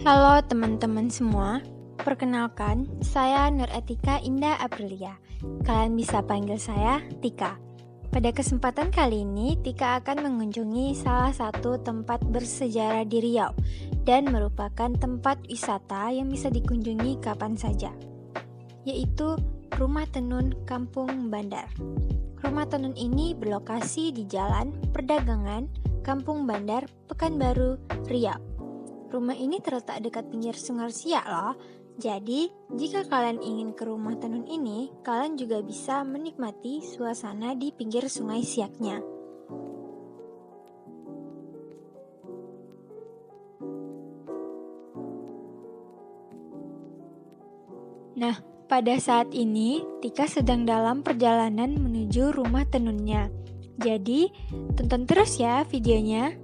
Halo teman-teman semua, perkenalkan saya Nur Etika Indah Aprilia. Kalian bisa panggil saya Tika. Pada kesempatan kali ini, Tika akan mengunjungi salah satu tempat bersejarah di Riau dan merupakan tempat wisata yang bisa dikunjungi kapan saja, yaitu Rumah Tenun Kampung Bandar. Rumah Tenun ini berlokasi di Jalan Perdagangan, Kampung Bandar, Pekanbaru, Riau. Rumah ini terletak dekat pinggir Sungai Siak loh. Jadi, jika kalian ingin ke rumah tenun ini, kalian juga bisa menikmati suasana di pinggir Sungai Siaknya. Nah, pada saat ini, Tika sedang dalam perjalanan menuju rumah tenunnya. Jadi, tonton terus ya videonya.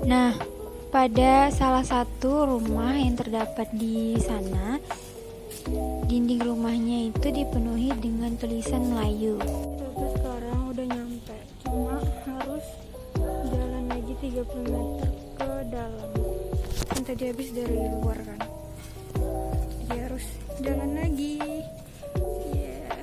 Nah, pada salah satu rumah yang terdapat di sana, dinding rumahnya itu dipenuhi dengan tulisan Melayu. Kita sekarang udah nyampe, cuma harus jalan lagi 30 meter ke dalam. Kan tadi habis dari luar kan, jadi harus jalan lagi. Yeah.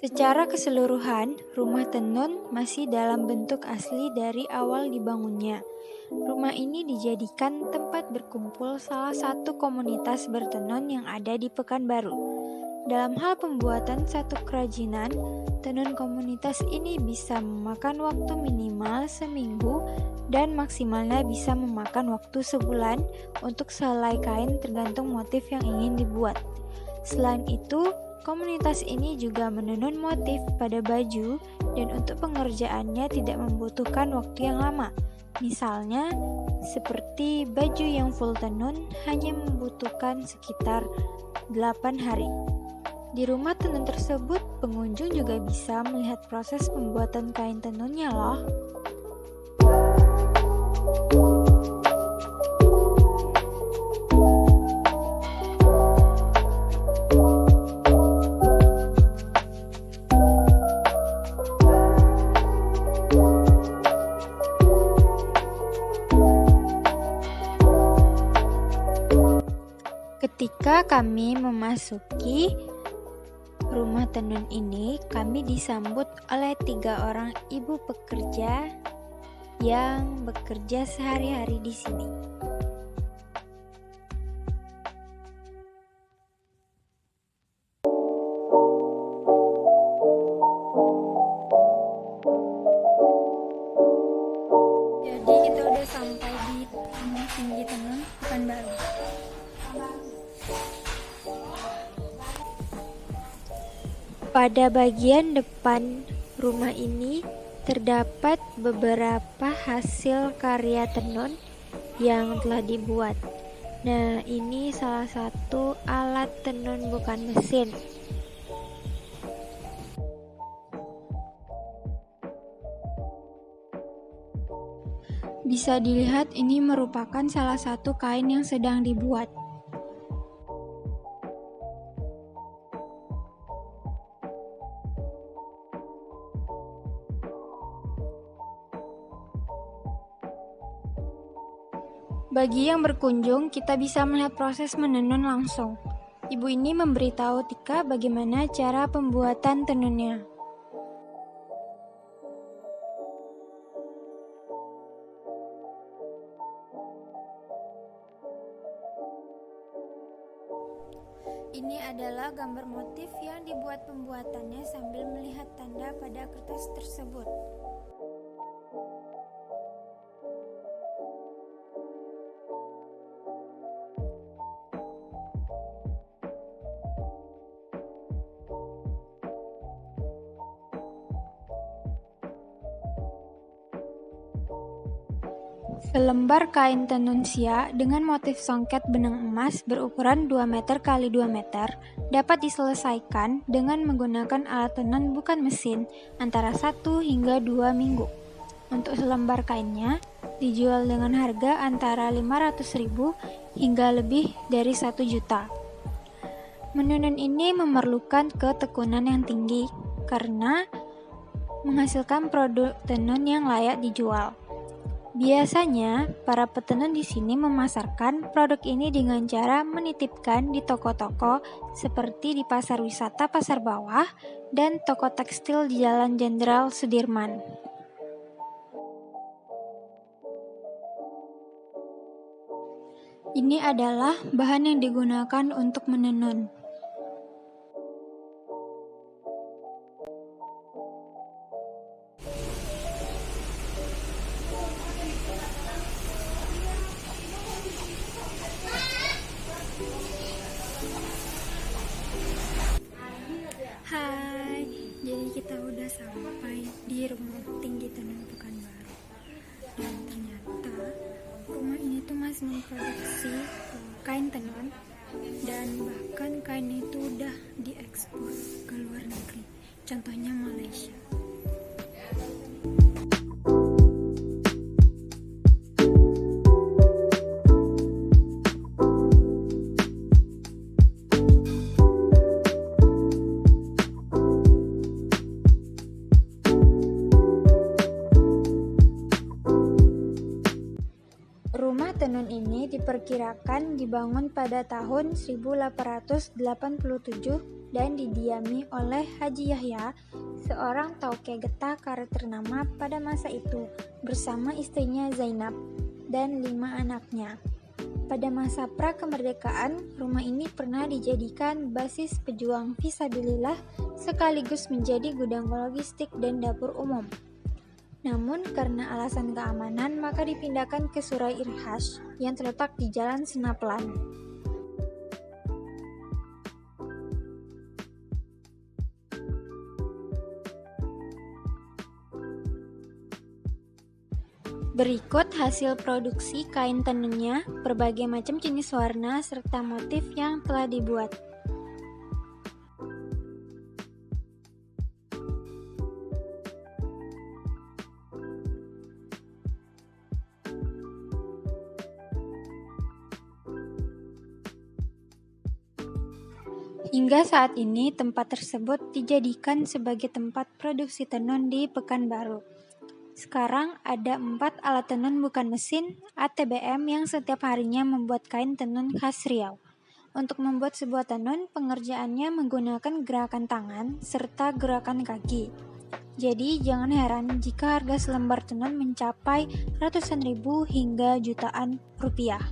Secara keseluruhan, rumah tenun masih dalam bentuk asli dari awal dibangunnya. Rumah ini dijadikan tempat berkumpul salah satu komunitas bertenun yang ada di Pekanbaru. Dalam hal pembuatan satu kerajinan, tenun komunitas ini bisa memakan waktu minimal seminggu dan maksimalnya bisa memakan waktu sebulan untuk sehelai kain tergantung motif yang ingin dibuat. Selain itu, komunitas ini juga menenun motif pada baju dan untuk pengerjaannya tidak membutuhkan waktu yang lama. Misalnya, seperti baju yang full tenun hanya membutuhkan sekitar 8 hari. Di rumah tenun tersebut, pengunjung juga bisa melihat proses pembuatan kain tenunnya loh. Ketika kami memasuki rumah tenun ini, kami disambut oleh 3 orang ibu pekerja yang bekerja sehari-hari di sini. Jadi kita udah sampai di Rumah Tinggi Tenun Pekanbaru. Pada bagian depan rumah ini terdapat beberapa hasil karya tenun yang telah dibuat. Nah, ini salah satu alat tenun bukan mesin. Bisa dilihat ini merupakan salah satu kain yang sedang dibuat. Bagi yang berkunjung, kita bisa melihat proses menenun langsung. Ibu ini memberitahu Tika bagaimana cara pembuatan tenunnya. Ini adalah gambar motif yang dibuat pembuatannya sambil melihat tanda pada kertas tersebut. Selembar kain tenun siak dengan motif songket benang emas berukuran 2 meter x 2 meter dapat diselesaikan dengan menggunakan alat tenun bukan mesin antara 1 hingga 2 minggu. Untuk selembar kainnya dijual dengan harga antara 500.000 hingga lebih dari 1 juta. Menenun ini memerlukan ketekunan yang tinggi karena menghasilkan produk tenun yang layak dijual. Biasanya, para petenun di sini memasarkan produk ini dengan cara menitipkan di toko-toko seperti di pasar wisata Pasar Bawah dan toko tekstil di Jalan Jenderal Sudirman. Ini adalah bahan yang digunakan untuk menenun. Hai, jadi kita udah sampai di Rumah Tinggi Tenun Pekanbaru. Dan ternyata rumah ini tuh masih memproduksi kain tenun dan bahkan kain itu udah diekspor ke luar negeri. Contohnya Malaysia. Rumah tenun ini diperkirakan dibangun pada tahun 1887 dan didiami oleh Haji Yahya, seorang tauke getah karet ternama pada masa itu, bersama istrinya Zainab dan 5 anaknya. Pada masa pra-kemerdekaan, rumah ini pernah dijadikan basis pejuang fisabilillah sekaligus menjadi gudang logistik dan dapur umum. Namun karena alasan keamanan, maka dipindahkan ke Surai Irhash yang terletak di Jalan Senaplan. Berikut hasil produksi kain tenunnya, berbagai macam jenis warna, serta motif yang telah dibuat. Hingga saat ini, tempat tersebut dijadikan sebagai tempat produksi tenun di Pekanbaru. Sekarang ada 4 alat tenun bukan mesin (ATBM) yang setiap harinya membuat kain tenun khas Riau. Untuk membuat sebuah tenun, pengerjaannya menggunakan gerakan tangan serta gerakan kaki. Jadi jangan heran jika harga selembar tenun mencapai ratusan ribu hingga jutaan rupiah.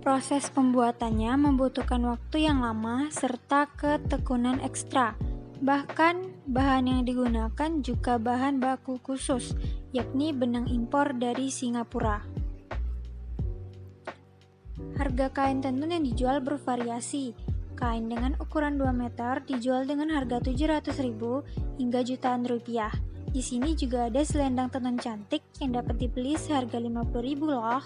Proses pembuatannya membutuhkan waktu yang lama serta ketekunan ekstra. Bahkan, bahan yang digunakan juga bahan baku khusus, yakni benang impor dari Singapura. Harga kain tenun yang dijual bervariasi. Kain dengan ukuran 2 meter dijual dengan harga 700.000 hingga jutaan rupiah. Di sini juga ada selendang tenun cantik yang dapat dibeli seharga 50.000 loh.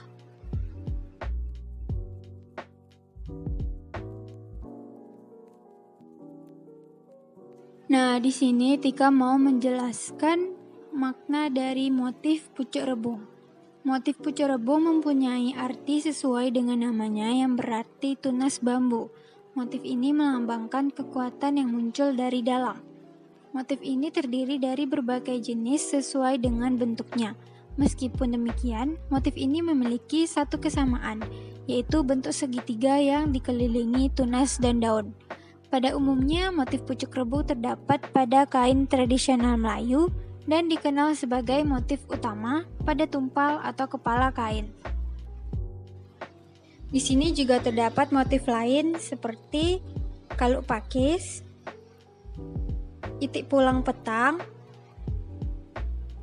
Nah, di sini Tika mau menjelaskan makna dari motif pucuk rebung. Motif pucuk rebung mempunyai arti sesuai dengan namanya yang berarti tunas bambu. Motif ini melambangkan kekuatan yang muncul dari dalam. Motif ini terdiri dari berbagai jenis sesuai dengan bentuknya. Meskipun demikian, motif ini memiliki satu kesamaan, yaitu bentuk segitiga yang dikelilingi tunas dan daun. Pada umumnya, motif pucuk rebung terdapat pada kain tradisional Melayu dan dikenal sebagai motif utama pada tumpal atau kepala kain. Di sini juga terdapat motif lain seperti kaluk pakis, itik pulang petang,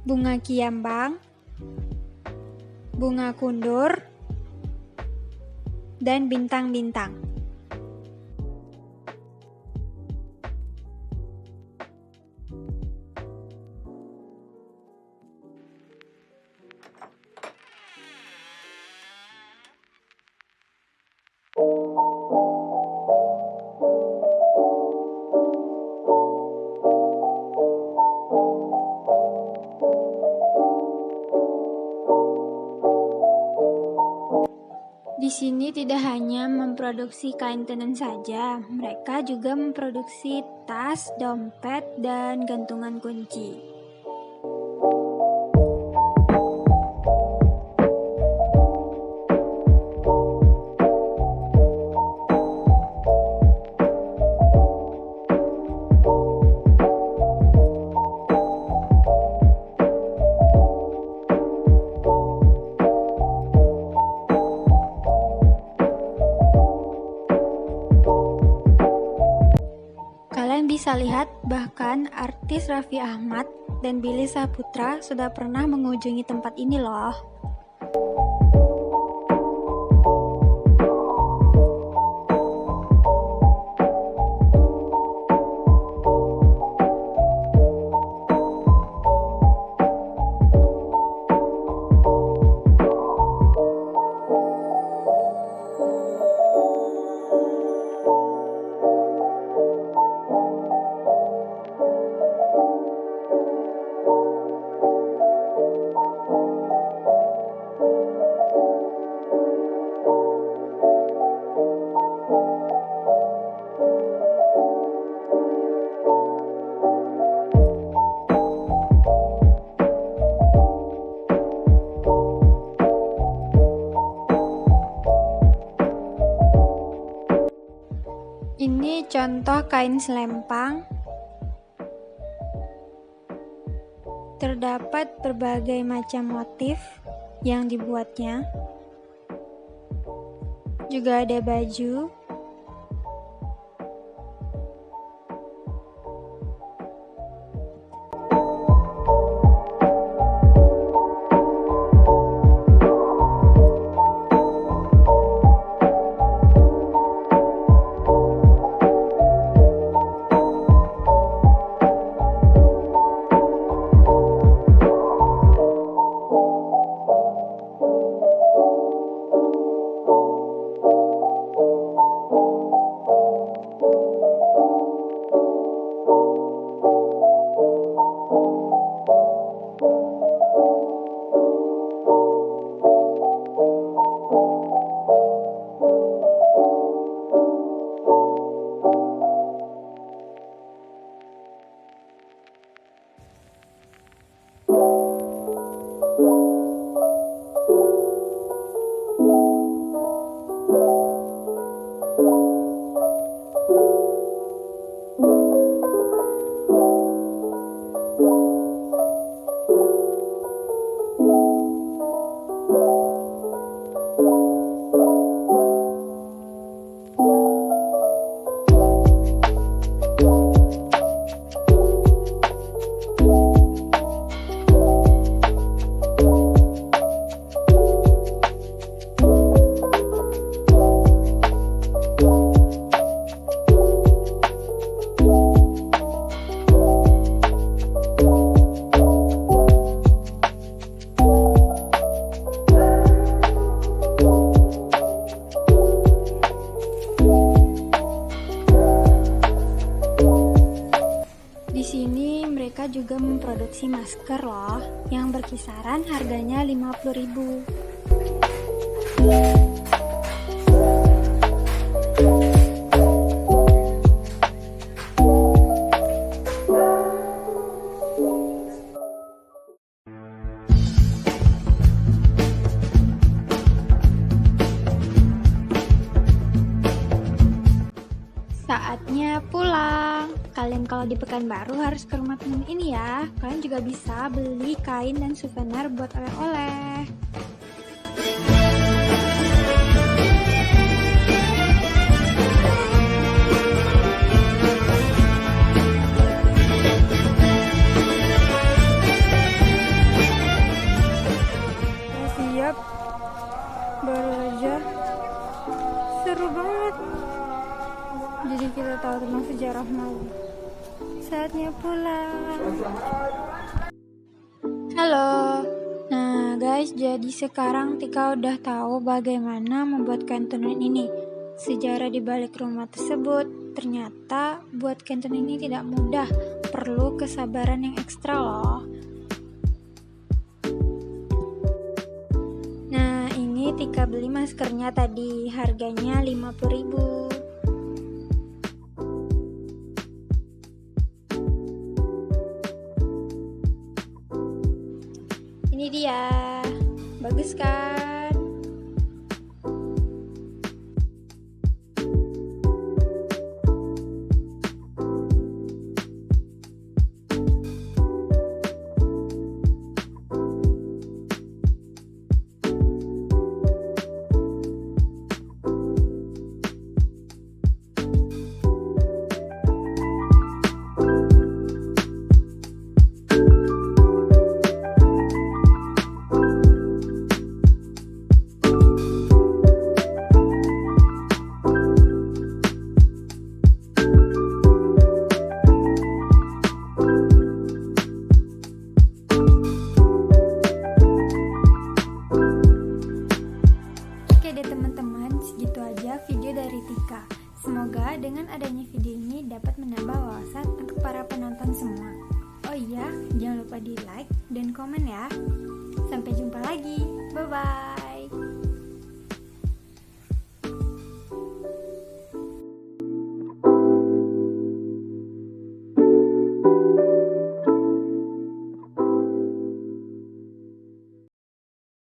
bunga kiambang, bunga kundur, dan bintang-bintang. Di sini tidak hanya memproduksi kain tenun saja, mereka juga memproduksi tas, dompet, dan gantungan kunci. Kalian bisa lihat bahkan artis Raffi Ahmad dan Billy Saputra sudah pernah mengunjungi tempat ini loh. Ini contoh kain selempang. Terdapat berbagai macam motif yang dibuatnya. Juga ada baju. Di sini mereka juga memproduksi masker loh, yang berkisaran harganya 50.000. Saatnya pulang. Kalian kalau di Pekanbaru harus ke rumah temen ini ya. Kalian juga bisa beli kain dan souvenir buat oleh-oleh. Siap. Baru aja. Seru banget. Jadi kita tahu tentang sejarah Maui. Saatnya pulang. Halo. Nah guys, jadi sekarang Tika udah tahu bagaimana membuat kain tenun ini. Sejarah di balik rumah tersebut. Ternyata buat kain tenun ini tidak mudah. Perlu kesabaran yang ekstra loh. Nah ini Tika beli maskernya tadi. Harganya 50.000. Ini dia, bagus kan? Oke deh teman-teman, segitu aja video dari Tika. Semoga dengan adanya video ini dapat menambah wawasan untuk para penonton semua. Oh iya, jangan lupa di like dan komen ya. Sampai jumpa lagi, bye-bye.